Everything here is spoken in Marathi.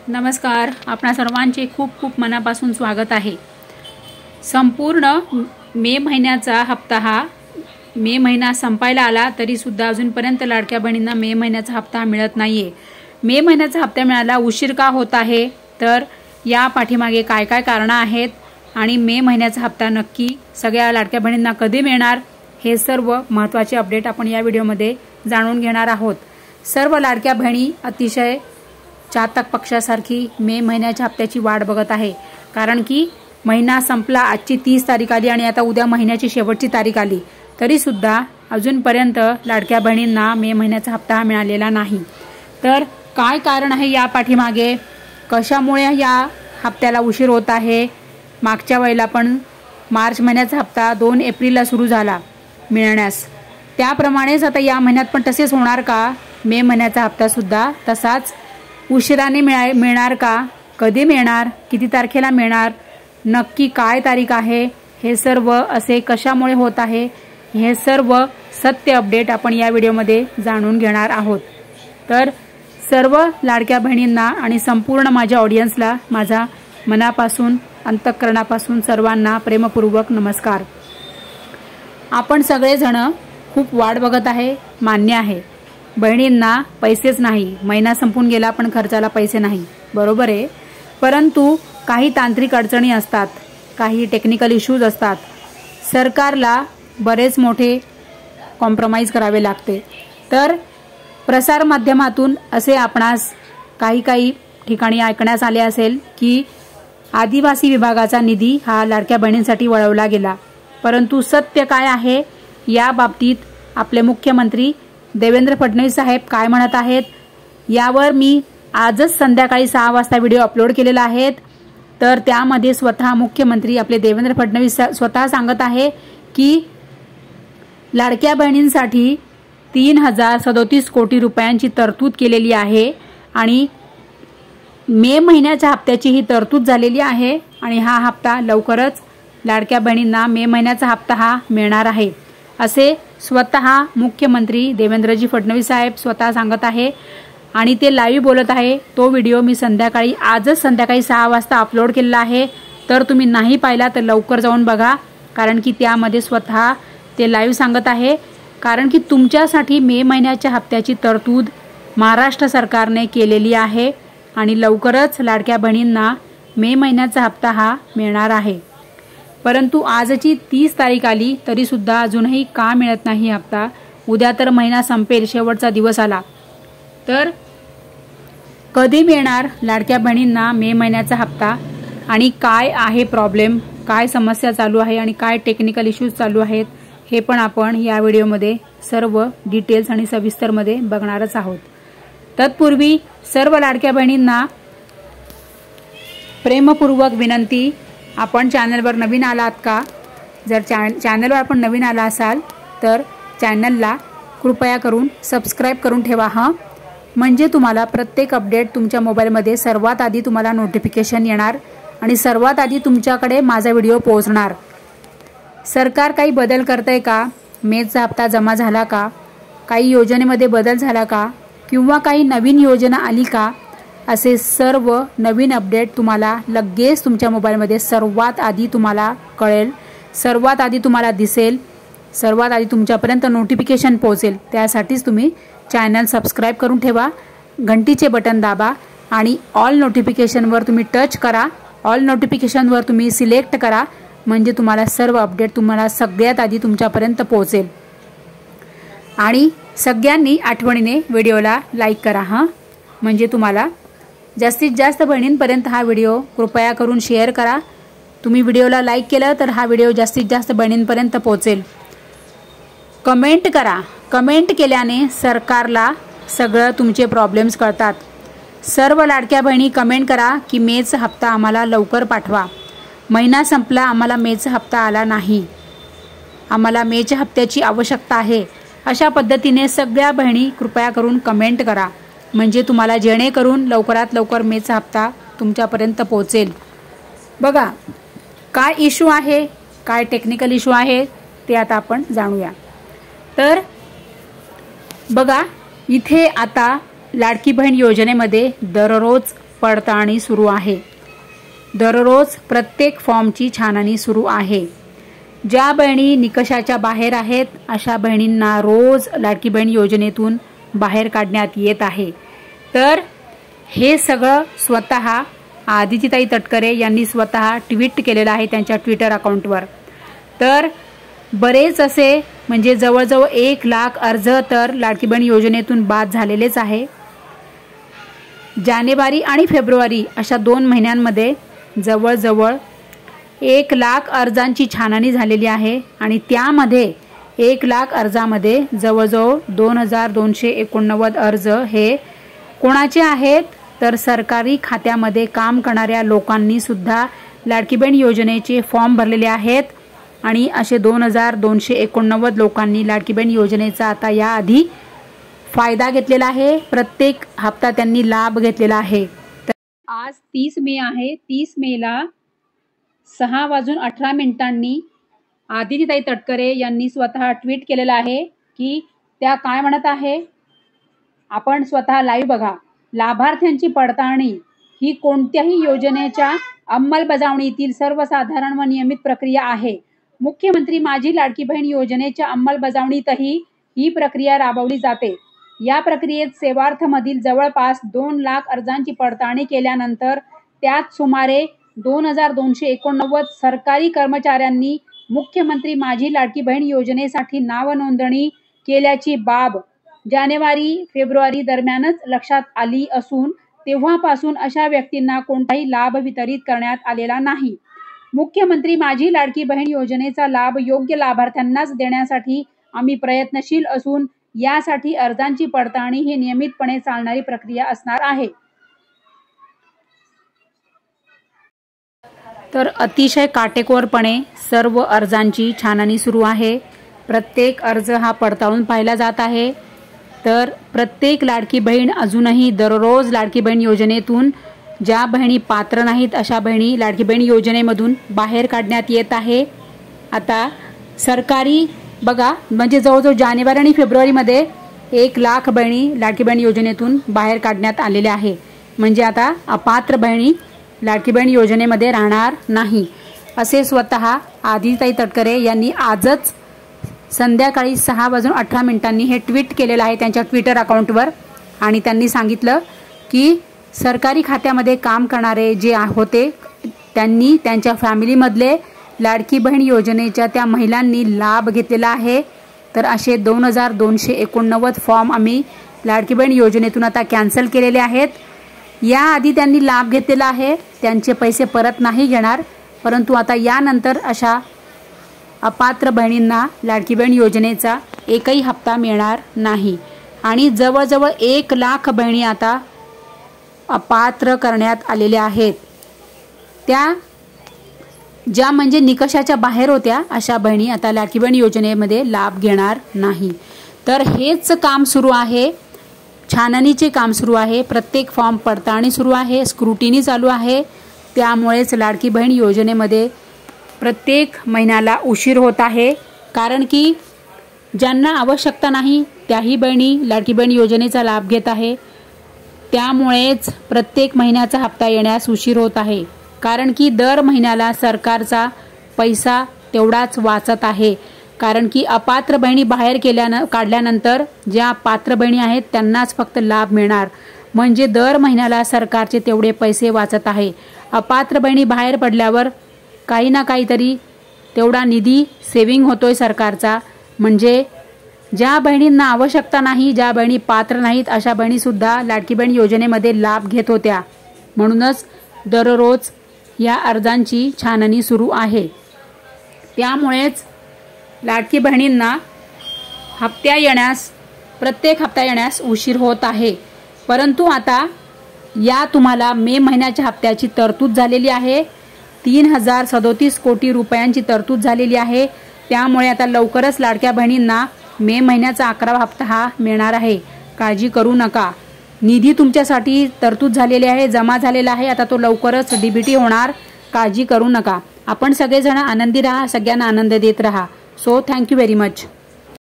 नमस्कार, आपणा सर्वांचे खूप खूप मनापासून स्वागत आहे। संपूर्ण मे महिन्याचा हप्ता हा मे महिना संपायला आला तरी सुद्धा अजूनपर्यंत लाडक्या बहिणींना मे महिन्याचा हप्ता मिळत नाहीये। मे महिन्याचा हप्ता मिळायला उशीर का होत आहे, तर या पाठीमागे काय काय कारण आहेत आणि मे महिन्याचा हप्ता नक्की सगळ्या लाडक्या बहिणींना कधी मिळणार हे सर्व महत्त्वाचे अपडेट आपण या व्हिडिओमध्ये जाणून घेणार आहोत। सर्व लाडक्या बहिणी अतिशय चातक पक्षासारखी मे महिन्याच्या हप्त्याची वाट बघत आहे, कारण की महिना संपला, आजची 30 तारीख आली आणि आता उद्या महिन्याची शेवटची तारीख आली तरी सुद्धा अजूनपर्यंत लाडक्या बहिणींना मे महिन्याचा हप्ता मिळालेला नाही। तर काय कारण आहे या पाठीमागे, कशामुळे या हप्त्याला उशीर होत आहे? मागच्या वेळेला पण मार्च महिन्याचा हप्ता 2 एप्रिलला सुरू झाला मिळण्यास, त्याप्रमाणेच आता या महिन्यात पण तसेच होणार का? मे महिन्याचा हप्ता सुद्धा तसाच उशिराने मिळणार का? कधी मिळणार? किती तारखेला मिळणार? नक्की काय तारीख आहे? हे सर्व असे कशामुळे होत आहे, हे सर्व सत्य अपडेट आपण या व्हिडिओमध्ये जाणून घेणार आहोत। तर सर्व लाडक्या बहिणींना आणि संपूर्ण माझ्या ऑडियन्सला माझा मनापासून अंतःकरणापासून सर्वांना प्रेमपूर्वक नमस्कार। आपण सगळेजण खूप वाट बघत आहे, मान्य आहे। बहिणींना पैसेच नाही, महिना संपून गेला पण खर्चाला पैसे नाही, बरोबर आहे। परंतु काही तांत्रिक अडचणी असतात, काही टेक्निकल इश्यूज असतात, सरकारला बरेच मोठे कॉम्प्रोमाइज करावे लागते। तर प्रसार माध्यमातून असे आपणास काही ठिकाणी ऐकण्यास आले असेल की आदिवासी विभागाचा निधी हा लाडक्या बहिणींसाठी वळवला गेला, परंतु सत्य काय आहे या बाबतीत आपले मुख्यमंत्री देवेंद्र फडणवीस साहेब काय म्हणत आहेत यावर मी आजच संध्याकाळी 6 वाजता व्हिडिओ अपलोड केलेला आहे। तर त्यामध्ये स्वतः मुख्यमंत्री आपले देवेंद्र फडणवीस स्वतः सांगत आहे की लाडक्या बहिणींसाठी 3037 कोटी रुपयांची तरतूद केलेली आहे आणि मे महिन्याच्या हप्त्याची ही तरतूद झालेली आहे आणि हा हप्ता लवकरच लाडक्या बहिणींना मे महिन्याचा हप्ता हा मिळणार आहे, असे स्वतः मुख्यमंत्री देवेंद्रजी फडणवीस साहेब स्वतः सांगत आहे आणि ते लाईव्ह बोलत आहे। तो व्हिडिओ मी आजच संध्याकाळी 6 वाजता अपलोड केलेला आहे। तर तुम्ही नाही पाहिला तर लवकर जाऊन बघा, कारण की त्यामध्ये स्वतः ते लाईव्ह सांगत आहे, कारण की तुमच्यासाठी मे महिन्याच्या हप्त्याची तरतूद महाराष्ट्र सरकारने केलेली आहे आणि लवकरच लाडक्या बहिणींना मे महिन्याचा हप्ता हा मिळणार आहे। परंतु आजची 30 तारीख आली तरी सुद्धा अजूनही का मिळत नाही हप्ता? उद्या तर महिना संपेल, शेवटचा दिवस आला, तर कधी मिळणार लाडक्या बहिणींना मे महिन्याचा हप्ता आणि काय आहे प्रॉब्लेम, काय समस्या चालू आहे आणि काय टेक्निकल इश्यूज चालू आहेत हे पण आपण या व्हिडिओमध्ये सर्व डिटेल्स आणि सविस्तरमध्ये बघणारच आहोत। तत्पूर्वी सर्व लाडक्या बहिणींना प्रेमपूर्वक विनंती, आपण चॅनलवर नवीन आलात का? जर चॅनलवर आपण नवीन आला असाल तर चॅनलला कृपया करून सबस्क्राइब करून ठेवा म्हणजे तुम्हाला प्रत्येक अपडेट तुमच्या मोबाईलमध्ये सर्वात आधी तुम्हाला नोटिफिकेशन येणार आणि सर्वात आधी तुमच्याकडे माझा व्हिडिओ पोहोचणार। सरकार काही बदल करतंय का? मेचा हप्ता जमा झाला का? काही योजनेमध्ये बदल झाला का? किंवा काही नवीन योजना आली का? असे सर्व नवीन अपडेट तुम्हाला लगेच तुमच्या मोबाईलमध्ये सर्वात आधी तुम्हाला कळेल, सर्वात आधी तुम्हाला दिसेल, सर्वात आधी तुमच्यापर्यंत नोटिफिकेशन पोहोचेल। त्यासाठीच तुम्ही चॅनल सबस्क्राइब करून ठेवा, घंटीचे बटन दाबा आणि ऑल नोटिफिकेशनवर तुम्ही टच करा, ऑल नोटिफिकेशनवर तुम्ही सिलेक्ट करा, म्हणजे तुम्हाला सर्व अपडेट तुम्हाला सगळ्यात आधी तुमच्यापर्यंत पोहोचेल। आणि सगळ्यांनी आठवणीने व्हिडिओला लाईक करा म्हणजे तुम्हाला जास्तीत जास्त बहिणींपर्यंत हा व्हिडिओ कृपया करून शेअर करा। तुम्ही व्हिडिओला लाईक केलं तर हा व्हिडिओ जास्तीत जास्त बहिणींपर्यंत पोहोचेल। कमेंट करा, कमेंट केल्याने सरकारला सगळं तुमचे प्रॉब्लेम्स कळतात। सर्व लाडक्या बहिणी कमेंट करा की मेचा हप्ता आम्हाला लवकर पाठवा, महिना संपला आम्हाला मेचा हप्ता आला नाही, आम्हाला मेच्या हप्त्याची आवश्यकता आहे। अशा पद्धतीने सगळ्या बहिणी कृपया करून कमेंट करा, म्हणजे तुम्हाला जेणेकरून लवकरात लवकर मेचा हप्ता तुमच्यापर्यंत पोहोचेल। बघा काय इश्यू आहे, काय टेक्निकल इश्यू आहे ते आता आपण जाणूया। तर बघा इथे आता लाडकी बहीण योजनेमध्ये दररोज पडताळणी सुरू आहे। दररोज प्रत्येक फॉर्मची छाननी सुरू आहे। ज्या बहिणी निकषाच्या बाहेर आहेत अशा बहिणींना रोज लाडकी बहीण योजनेतून बाहेर काढण्यात येत आहे। तर हे सगळं स्वतः आदितीताई तटकरे यांनी स्वतः ट्विट केलेलं आहे त्यांच्या ट्विटर अकाउंटवर। तर बरेच असे म्हणजे जवळजवळ 1 लाख अर्ज तर लाडकी बहीण योजनेतून बाद झालेलेच आहे। जानेवारी आणि फेब्रुवारी अशा 2 महिन्यांमध्ये जवळजवळ 1 लाख अर्जांची छाननी झालेली आहे आणि त्यामध्ये 1 लाख अर्जामध्ये जवळजवळ 2289 अर्ज हे कोणाचे आहेत तर सरकारी खात्यामध्ये काम करणाऱ्या लोकांनी सुद्धा लाडकी बहीण योजनेचे फॉर्म भरलेले आहेत आणि असे 2289 लोकांनी लाडकी बहीण योजनेचा आता याआधी फायदा घेतलेला आहे। प्रत्येक हप्ता त्यांनी लाभ घेतलेला आहे। आज 30 मे आहे। 30 मेला 6:18 आदितीताई तटकरे यांनी स्वतः ट्विट केलेलं आहे की त्या काय म्हणत आहे आपण स्वतः लाईव्ह बघा। लाभार्थ्यांची पडताळणी ही कोणत्याही योजनेच्या अंमलबजावणीतील सर्वसाधारण व नियमित प्रक्रिया आहे। मुख्यमंत्री माझी लाडकी बहीण योजनेच्या अंमलबजावणीतही ही प्रक्रिया राबवली जाते। या प्रक्रियेत सेवार्थमधील जवळपास 2 लाख अर्जांची पडताळणी केल्यानंतर त्यात सुमारे 2289 सरकारी कर्मचाऱ्यांनी मुख्यमंत्री माझी लाडकी बहीण योजनेसाठी नाव नोंदणी केल्याची बाब जानेवारी फेब्रुवारी दरम्यानच लक्षात आली असून तेव्हापासून अशा व्यक्तींना कोणताही लाभ वितरित करण्यात आलेला नाही। मुख्यमंत्री माझी लाडकी बहीण योजनेचा लाभ योग्य लाभार्थ्यांनाच देण्यासाठी आम्ही प्रयत्नशील असून यासाठी अर्जांची पडताळणी ही नियमितपणे चालणारी प्रक्रिया असणार आहे। तर अतिशय काटेकोरपणे सर्व अर्जांची छाननी सुरू आहे। प्रत्येक अर्ज हा पडताळून पाहिला जात आहे। तर प्रत्येक लाडकी बहीण अजूनही दररोज लाडकी बहीण योजनेतून ज्या बहिणी पात्र नाहीत अशा बहिणी लाडकी बहीण योजनेमधून बाहेर काढण्यात येत आहे। आता सरकारी बघा म्हणजे जवळजवळ जानेवारी आणि फेब्रुवारीमध्ये 1 लाख बहिणी लाडकी बहीण योजनेतून बाहेर काढण्यात आलेल्या आहे। म्हणजे आता अपात्र बहिणी लाडकी बहीण योजनेमध्ये राहणार नाही असे स्वतः आदितीताई तटकरे यांनी आजच संध्याकाळी 6:18 हे ट्विट केलेलं आहे त्यांच्या ट्विटर अकाउंटवर आणि त्यांनी सांगितलं की सरकारी खात्यामध्ये काम करणारे जे होते त्यांनी त्यांच्या फॅमिलीमधले लाडकी बहीण योजनेच्या त्या महिलांनी लाभ घेतलेला आहे। तर असे 2289 फॉर्म आम्ही लाडकी बहीण योजनेतून आता कॅन्सल केलेले आहेत। याआधी त्यांनी लाभ घेतलेला आहे त्यांचे पैसे परत नाही घेणार, परंतु आता यानंतर अशा अपात्र बहिणींना लाडकी बहीण योजनेचा एकही हप्ता मिळणार नाही आणि जवळजवळ 1 लाख बहिणी आता अपात्र करण्यात आलेल्या आहेत। त्या ज्या म्हणजे निकषाच्या बाहेर होत्या अशा बहिणी आता लाडकी बहीण योजनेमध्ये लाभ घेणार नाही। तर हेच काम सुरू आहे, छाननीचे काम सुरू आहे, प्रत्येक फॉर्म पडताळणी सुरू आहे, स्क्रुटिनी चालू आहे। त्यामुळेच लाडकी बहीण योजनेमध्ये प्रत्येक महिन्याला उशीर होत आहे, कारण की ज्यांना आवश्यकता नाही त्याही बहिणी लाडकी बहीण योजनेचा लाभ घेत आहे। त्यामुळेच प्रत्येक महिन्याचा हप्ता येण्यास उशीर होत आहे, कारण की दर महिन्याला सरकारचा पैसा तेवढाच वाचत आहे। कारण की अपात्र बहिणी बाहेर काढल्यानंतर ज्या पात्र बहिणी आहेत त्यांनाच फक्त लाभ मिळणार, म्हणजे दर महिन्याला सरकारचे तेवढे पैसे वाचत आहे। अपात्र बहिणी बाहेर पडल्यावर काही ना काहीतरी तेवढा निधी सेव्हिंग होतोय सरकारचा, म्हणजे ज्या बहिणींना आवश्यकता नाही, ज्या बहिणी पात्र नाहीत अशा बहिणी सुद्धा लाडकी बहीण योजनेमध्ये लाभ घेत होत्या। म्हणूनच दररोज या अर्जांची छाननी सुरू आहे। त्यामुळेच लाडकी बहिणींना प्रत्येक हप्ता येण्यास उशीर होत आहे। परंतु आता या तुम्हाला मे महिन्याच्या हप्त्याची तरतूद झालेली आहे। 3037 कोटी रुपयांची तरतूद झालेली आहे। त्यामुळे आता लवकरच लाडक्या बहिणींना मे महिन्याचा 11वा हप्ता हा मिळणार आहे। काळजी करू नका, निधी तुमच्यासाठी तरतूद झालेली आहे, जमा झालेला आहे। आता तो लवकरच डीबीटी होणार, काळजी करू नका। आपण सगळेजण आनंदी राहा, सगळ्यांना आनंद देत राहा। So thank you very much.